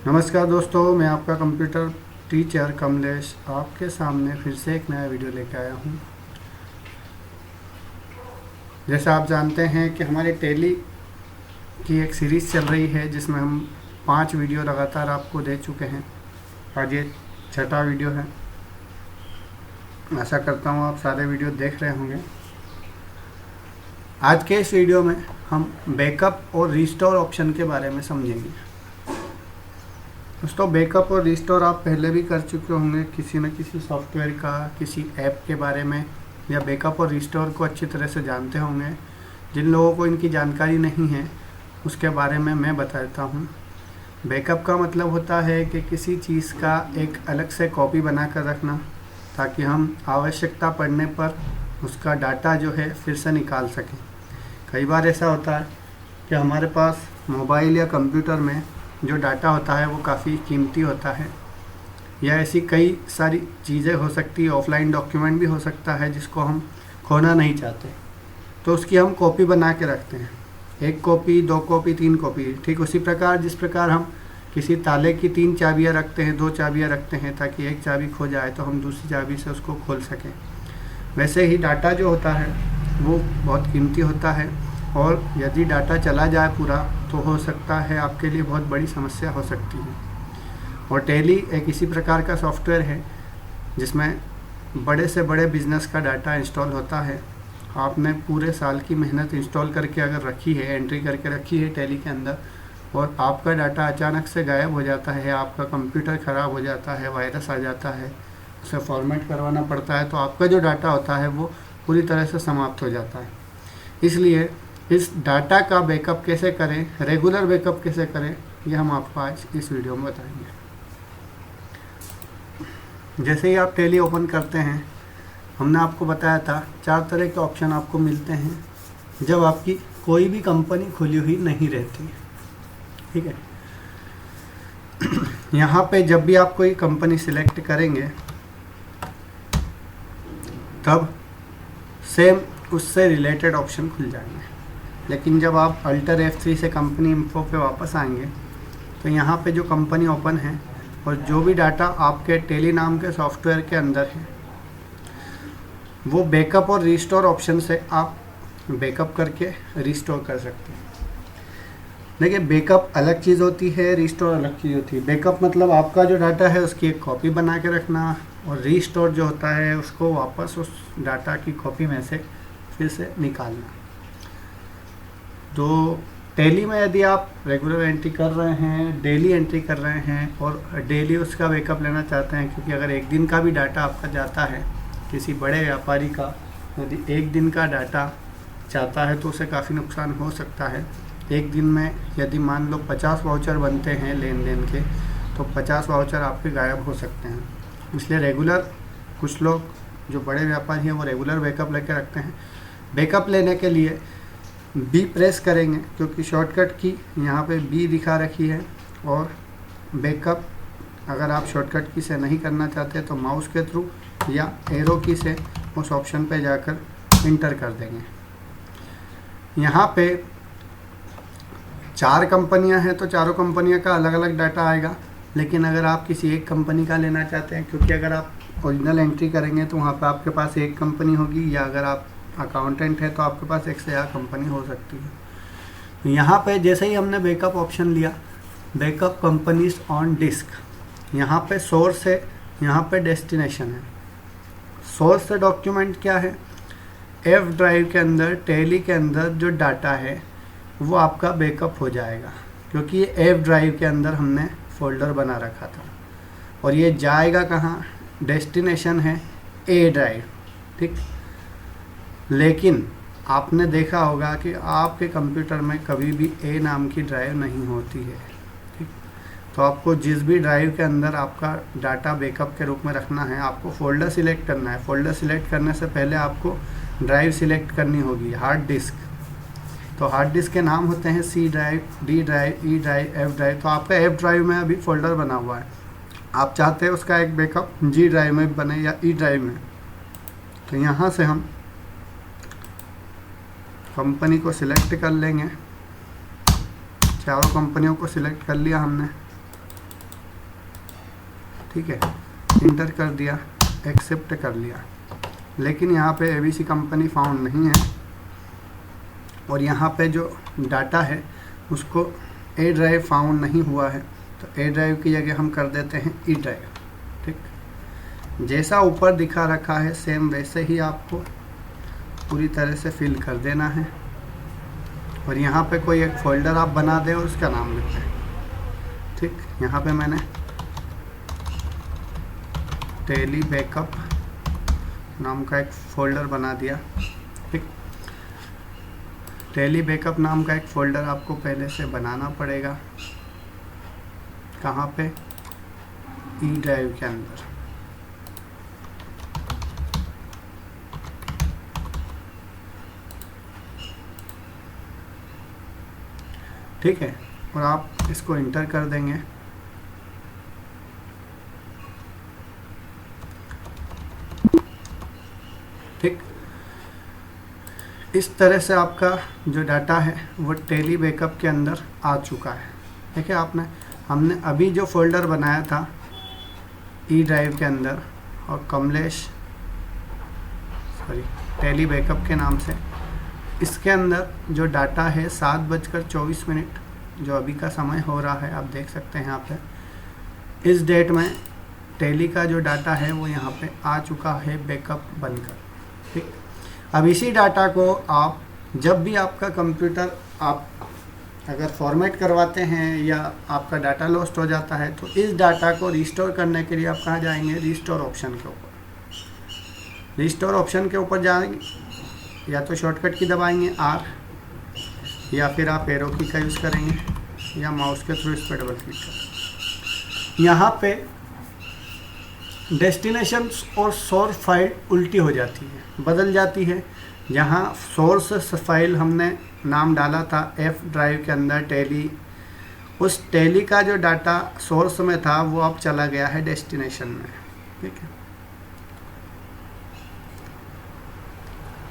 नमस्कार दोस्तों, मैं आपका कंप्यूटर टीचर कमलेश आपके सामने फिर से एक नया वीडियो लेकर आया हूँ। जैसा आप जानते हैं कि हमारी टैली की एक सीरीज़ चल रही है जिसमें हम 5 वीडियो लगातार आपको दे चुके हैं। आज ये छठा वीडियो है। आशा करता हूँ आप सारे वीडियो देख रहे होंगे। आज के इस वीडियो में हम बैकअप और रिस्टोर ऑप्शन के बारे में समझेंगे। दोस्तों, बैकअप और रिस्टोर आप पहले भी कर चुके होंगे किसी न किसी सॉफ्टवेयर का, किसी ऐप के बारे में, या बैकअप और रिस्टोर को अच्छी तरह से जानते होंगे। जिन लोगों को इनकी जानकारी नहीं है उसके बारे में मैं बताता हूँ। बैकअप का मतलब होता है कि किसी चीज़ का एक अलग से कॉपी बना कर रखना, ताकि हम आवश्यकता पड़ने पर उसका डाटा जो है फिर से निकाल सकें। कई बार ऐसा होता है कि हमारे पास मोबाइल या कंप्यूटर में जो डाटा होता है वो काफ़ी कीमती होता है, या ऐसी कई सारी चीज़ें हो सकती है, ऑफलाइन डॉक्यूमेंट भी हो सकता है जिसको हम खोना नहीं चाहते, तो उसकी हम कॉपी बना के रखते हैं। 1 कॉपी, 2 कॉपी, 3 कॉपी। ठीक उसी प्रकार जिस प्रकार हम किसी ताले की 3 चाबियाँ रखते हैं, 2 चाबियाँ रखते हैं ताकि एक चाबी खो जाए तो हम दूसरी चाबी से उसको खोल सकें, वैसे ही डाटा जो होता है वो बहुत कीमती होता है, और यदि डाटा चला जाए पूरा तो हो सकता है आपके लिए बहुत बड़ी समस्या हो सकती है। और टैली एक इसी प्रकार का सॉफ्टवेयर है जिसमें बड़े से बड़े बिजनेस का डाटा इंस्टॉल होता है। आपने पूरे साल की मेहनत इंस्टॉल करके अगर रखी है, एंट्री करके रखी है टैली के अंदर, और आपका डाटा अचानक से गायब हो जाता है, आपका कंप्यूटर ख़राब हो जाता है, वायरस आ जाता है, उसे फॉर्मेट करवाना पड़ता है, तो आपका जो डाटा होता है वो पूरी तरह से समाप्त हो जाता है। इसलिए इस डाटा का बैकअप कैसे करें, रेगुलर बैकअप कैसे करें, ये हम आपको आज इस वीडियो में बताएंगे। जैसे ही आप टैली ओपन करते हैं, हमने आपको बताया था 4 तरह के ऑप्शन आपको मिलते हैं जब आपकी कोई भी कंपनी खुली हुई नहीं रहती। ठीक है, यहाँ पे जब भी आप कोई कंपनी सिलेक्ट करेंगे तब सेम उससे रिलेटेड ऑप्शन खुल जाएंगे। लेकिन जब आप अल्टर F3 से कंपनी इन्फो पे वापस आएंगे तो यहाँ पे जो कंपनी ओपन है और जो भी डाटा आपके टैली नाम के सॉफ्टवेयर के अंदर है वो बैकअप और रिस्टोर ऑप्शन से आप बैकअप करके रिस्टोर कर सकते हैं। देखिए, बैकअप अलग चीज़ होती है, रिस्टोर अलग चीज़ होती है। बैकअप मतलब आपका जो डाटा है उसकी एक कॉपी बना के रखना, और रिस्टोर जो होता है उसको वापस उस डाटा की कॉपी में से फिर से निकालना। तो टैली में यदि आप रेगुलर एंट्री कर रहे हैं, डेली एंट्री कर रहे हैं और डेली उसका बैकअप लेना चाहते हैं, क्योंकि अगर एक दिन का भी डाटा आपका जाता है, किसी बड़े व्यापारी का यदि एक दिन का डाटा जाता है तो उसे काफ़ी नुकसान हो सकता है। एक दिन में यदि मान लो 50 वाउचर बनते हैं लेन देन के, तो 50 वाउचर आपके गायब हो सकते हैं। इसलिए रेगुलर, कुछ लोग जो बड़े व्यापारी हैं वो रेगुलर बैकअप लेके रखते हैं। बैकअप लेने के लिए बी प्रेस करेंगे, क्योंकि शॉर्टकट की यहाँ पे बी दिखा रखी है, और बैकअप अगर आप शॉर्टकट की से नहीं करना चाहते तो माउस के थ्रू या एरो की से उस ऑप्शन पे जाकर इंटर कर देंगे। यहाँ पे 4 कंपनियाँ हैं तो चारों कंपनियों का अलग अलग डाटा आएगा। लेकिन अगर आप किसी एक कंपनी का लेना चाहते हैं, क्योंकि अगर आप ओरिजिनल एंट्री करेंगे तो वहाँ पे आपके पास एक कंपनी होगी, या अगर आप अकाउंटेंट है तो आपके पास एक से ज़्यादा कंपनी हो सकती है। तो यहाँ पे जैसे ही हमने बैकअप ऑप्शन लिया, बैकअप कंपनीज ऑन डिस्क, यहाँ पे सोर्स है, यहाँ पे डेस्टिनेशन है। सोर्स से डॉक्यूमेंट क्या है, F ड्राइव के अंदर, टैली के अंदर जो डाटा है वो आपका बैकअप हो जाएगा, क्योंकि ये F ड्राइव के अंदर हमने फोल्डर बना रखा था। और ये जाएगा कहाँ, डेस्टिनेशन है A ड्राइव। ठीक, लेकिन आपने देखा होगा कि आपके कंप्यूटर में कभी भी A नाम की ड्राइव नहीं होती है। ठीक, तो आपको जिस भी ड्राइव के अंदर आपका डाटा बैकअप के रूप में रखना है, आपको फ़ोल्डर सिलेक्ट करना है। फ़ोल्डर सिलेक्ट करने से पहले आपको ड्राइव सिलेक्ट करनी होगी, हार्ड डिस्क। तो हार्ड डिस्क के नाम होते हैं C drive, D drive, E drive, F drive. तो आपका F ड्राइव में अभी फ़ोल्डर बना हुआ है, आप चाहते हैं उसका एक बैकअप G ड्राइव में बने या E ड्राइव में। तो यहाँ से हम कंपनी को सिलेक्ट कर लेंगे। चारों कंपनियों को सिलेक्ट कर लिया हमने। ठीक है, इंटर कर दिया, एक्सेप्ट कर लिया, लेकिन यहाँ पे ABC कंपनी फाउंड नहीं है और यहाँ पे जो डाटा है उसको A ड्राइव फाउंड नहीं हुआ है, तो A ड्राइव की जगह हम कर देते हैं E ड्राइव। ठीक, जैसा ऊपर दिखा रखा है सेम वैसे ही आपको पूरी तरह से फिल कर देना है और यहाँ पे कोई एक फोल्डर आप बना दें और उसका नाम लिख दें। ठीक, यहाँ पे मैंने टेली बैकअप नाम का एक फ़ोल्डर बना दिया। ठीक, टेली बैकअप नाम का एक फ़ोल्डर आपको पहले से बनाना पड़ेगा। कहाँ पे? ई ड्राइव के अंदर। ठीक है, और आप इसको इंटर कर देंगे। ठीक, इस तरह से आपका जो डाटा है वो टेली बैकअप के अंदर आ चुका है। देखिए हमने अभी जो फोल्डर बनाया था ई ड्राइव के अंदर और टेली बैकअप के नाम से, इसके अंदर जो डाटा है 7:24 जो अभी का समय हो रहा है, आप देख सकते हैं यहाँ पे इस डेट में टेली का जो डाटा है वो यहाँ पे आ चुका है बैकअप बनकर। ठीक, अब इसी डाटा को आप जब भी आपका कंप्यूटर आप अगर फॉर्मेट करवाते हैं या आपका डाटा लॉस्ट हो जाता है तो इस डाटा को रिस्टोर करने के लिए आप कहाँ जाएंगे? रिस्टोर ऑप्शन के ऊपर। रिस्टोर ऑप्शन के ऊपर जाएंगे, या तो शॉर्टकट की दबाएंगे R, या फिर आप एरो की का यूज़ करेंगे या माउस के थ्रू इस पर डबल क्लिक करें। यहाँ पे डेस्टिनेशन और सोर्स फाइल उल्टी हो जाती है, बदल जाती है। जहाँ सोर्स फाइल हमने नाम डाला था F ड्राइव के अंदर टेली, उस टेली का जो डाटा सोर्स में था वो अब चला गया है डेस्टिनेशन में। ठीक है,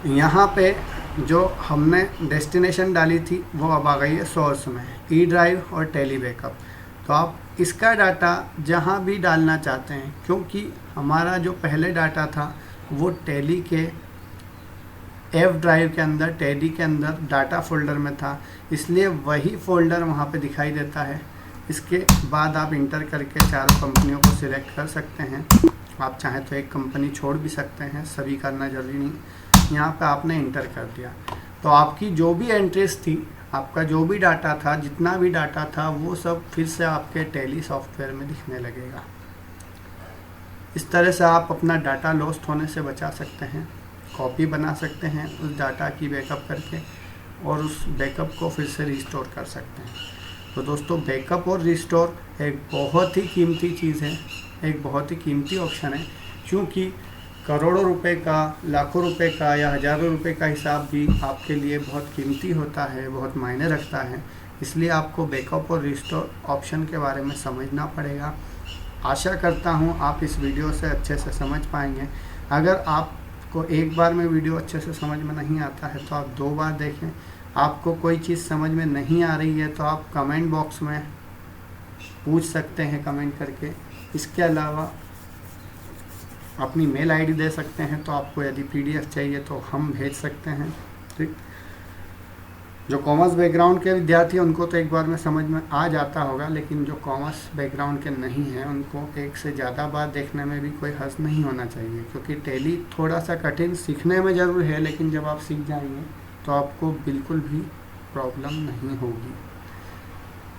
यहाँ पे जो हमने डेस्टिनेशन डाली थी वो अब आ गई है सोर्स में, ई ड्राइव और टेली बैकअप। तो आप इसका डाटा जहाँ भी डालना चाहते हैं, क्योंकि हमारा जो पहले डाटा था वो टेली के F ड्राइव के अंदर, टेली के अंदर डाटा फोल्डर में था, इसलिए वही फोल्डर वहाँ पे दिखाई देता है। इसके बाद आप इंटर करके चारों कंपनियों को सिलेक्ट कर सकते हैं। आप चाहें तो एक कंपनी छोड़ भी सकते हैं, सभी करना जरूरी नहीं। यहाँ पे आपने इंटर कर दिया तो आपकी जो भी एंट्रीज थी, आपका जो भी डाटा था, जितना भी डाटा था, वो सब फिर से आपके टेली सॉफ्टवेयर में दिखने लगेगा। इस तरह से आप अपना डाटा लॉस्ट होने से बचा सकते हैं, कॉपी बना सकते हैं उस डाटा की बैकअप करके और उस बैकअप को फिर से रिस्टोर कर सकते हैं। तो दोस्तों, बैकअप और रिस्टोर एक बहुत ही कीमती चीज़ है, एक बहुत ही कीमती ऑप्शन है, क्योंकि करोड़ों रुपए का, लाखों रुपए का या हज़ारों रुपए का हिसाब भी आपके लिए बहुत कीमती होता है, बहुत मायने रखता है। इसलिए आपको बैकअप और रिस्टोर ऑप्शन के बारे में समझना पड़ेगा। आशा करता हूँ आप इस वीडियो से अच्छे से समझ पाएंगे। अगर आपको एक बार में वीडियो अच्छे से समझ में नहीं आता है तो आप 2 बार देखें। आपको कोई चीज़ समझ में नहीं आ रही है तो आप कमेंट बॉक्स में पूछ सकते हैं कमेंट करके। इसके अलावा अपनी मेल आईडी दे सकते हैं, तो आपको यदि PDF चाहिए तो हम भेज सकते हैं। ठीक, जो कॉमर्स बैकग्राउंड के विद्यार्थी हैं उनको तो एक बार में समझ में आ जाता होगा, लेकिन जो कॉमर्स बैकग्राउंड के नहीं हैं उनको एक से ज़्यादा बार देखने में भी कोई हर्ज नहीं होना चाहिए, क्योंकि टेली थोड़ा सा कठिन सीखने में ज़रूर है, लेकिन जब आप सीख जाएंगे तो आपको बिल्कुल भी प्रॉब्लम नहीं होगी।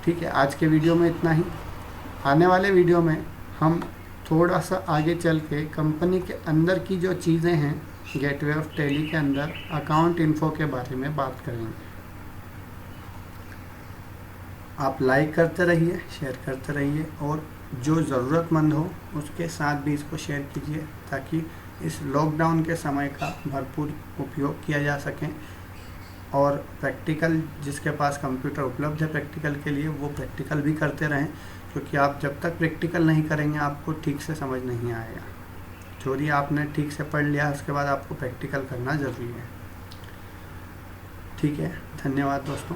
ठीक है, आज के वीडियो में इतना ही। आने वाले वीडियो में हम थोड़ा सा आगे चल के कंपनी के अंदर की जो चीज़ें हैं गेटवे ऑफ टेली के अंदर अकाउंट इन्फो के बारे में बात करेंगे। आप लाइक करते रहिए, शेयर करते रहिए और जो ज़रूरतमंद हो उसके साथ भी इसको शेयर कीजिए, ताकि इस लॉकडाउन के समय का भरपूर उपयोग किया जा सके और प्रैक्टिकल जिसके पास कंप्यूटर उपलब्ध है प्रैक्टिकल के लिए, वो प्रैक्टिकल भी करते रहें, क्योंकि आप जब तक प्रैक्टिकल नहीं करेंगे आपको ठीक से समझ नहीं आएगा। थ्योरी आपने ठीक से पढ़ लिया, उसके बाद आपको प्रैक्टिकल करना ज़रूरी है। ठीक है, धन्यवाद दोस्तों।